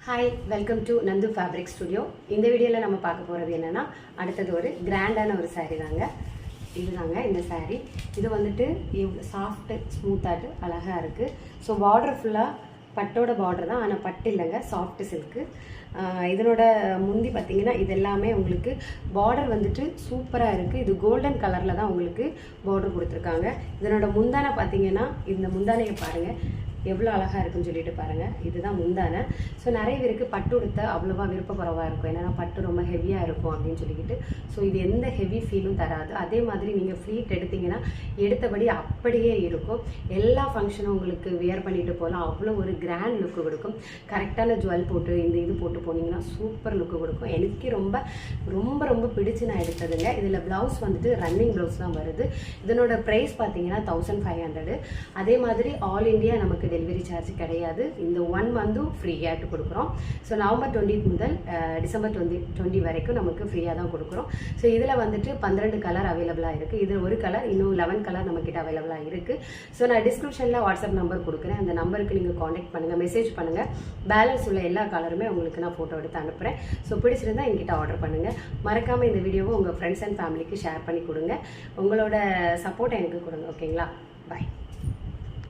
Hi, welcome to Nandu fabric studio. இந்த வீடியோவில் நம்ம பார்க்க போகிறது என்னென்னா, அடுத்தது ஒரு கிராண்டான ஒரு சாரீ தாங்க. இதுதாங்க இந்த சாரீ. இது வந்துட்டு சாஃப்ட்டு ஸ்மூத்தாட்டு அழகாக இருக்குது. ஸோ பார்டர் ஃபுல்லாக பட்டோட பார்டர் தான், ஆனால் பட்டு இல்லைங்க, சாஃப்ட் சில்க்கு. இதனோட முந்தி பார்த்தீங்கன்னா இது எல்லாமே உங்களுக்கு பார்டர் வந்துட்டு சூப்பராக இருக்குது. இது கோல்டன் கலரில் தான் உங்களுக்கு பார்டர் கொடுத்துருக்காங்க. இதனோட முந்தானை பார்த்தீங்கன்னா இந்த முந்தானையை பாருங்கள் எவ்வளோ அழகாக இருக்குன்னு சொல்லிட்டு பாருங்கள். இதுதான் முந்தானை. ஸோ நிறைய பேருக்கு பட்டு உடுத்த அவ்வளோவா விருப்பக்குறவாக இருக்கும், ஏன்னா பட்டு ரொம்ப ஹெவியாக இருக்கும் அப்படின்னு சொல்லிக்கிட்டு. ஸோ இது எந்த ஹெவி ஃபீலும் தராது. அதே மாதிரி நீங்கள் ஃப்ளீட் எடுத்திங்கன்னா எடுத்தபடி அப்படியே இருக்கும். எல்லா ஃபங்க்ஷனும் உங்களுக்கு வியர் பண்ணிட்டு போகலாம். அவ்வளோ ஒரு கிராண்ட் லுக்கு கொடுக்கும். கரெக்டான ஜுவல் போட்டு இது போட்டு போனீங்கன்னா சூப்பர் லுக்கு கொடுக்கும். எனக்கு ரொம்ப ரொம்ப ரொம்ப பிடிச்சி நான் எடுத்ததுங்க. இதில் ப்ளவுஸ் வந்துட்டு ரன்னிங் ப்ளவுஸ் தான் வருது. இதனோட ப்ரைஸ் பார்த்தீங்கன்னா 1500. அதே மாதிரி ஆல் இண்டியா நமக்கு டெலிவரி சார்ஜ் கிடையாது. இந்த 1 மந்த்தும் ஃப்ரீயாகிட்டு கொடுக்குறோம். ஸோ நவம்பர் 20 முதல் டிசம்பர் 20 வரைக்கும் நமக்கு ஃப்ரீயாக தான் கொடுக்குறோம். ஸோ இதில் வந்துட்டு 12 கலர் அவைலபிளாக இருக்குது. இது ஒரு கலர், இன்னும் 11 கலர் நம்மக்கிட்ட அவைலபிளாக இருக்குது. ஸோ நான் டிஸ்கிரிப்ஷனில் வாட்ஸ்அப் நம்பர் கொடுக்குறேன். அந்த நம்பருக்கு நீங்கள் காண்டாக்ட் பண்ணுங்கள், மெசேஜ் பண்ணுங்கள். பேலன்ஸ் உள்ள எல்லா கலருமே உங்களுக்கு நான் ஃபோட்டோ எடுத்து அனுப்புகிறேன். ஸோ பிடிச்சிருந்தால் என்கிட்ட ஆர்டர் பண்ணுங்கள். மறக்காமல் இந்த வீடியோவை உங்கள் ஃப்ரெண்ட்ஸ் அண்ட் ஃபேமிலிக்கு ஷேர் பண்ணி கொடுங்க. உங்களோட சப்போர்ட் எனக்கு கொடுங்க. ஓகேங்களா? பாய்.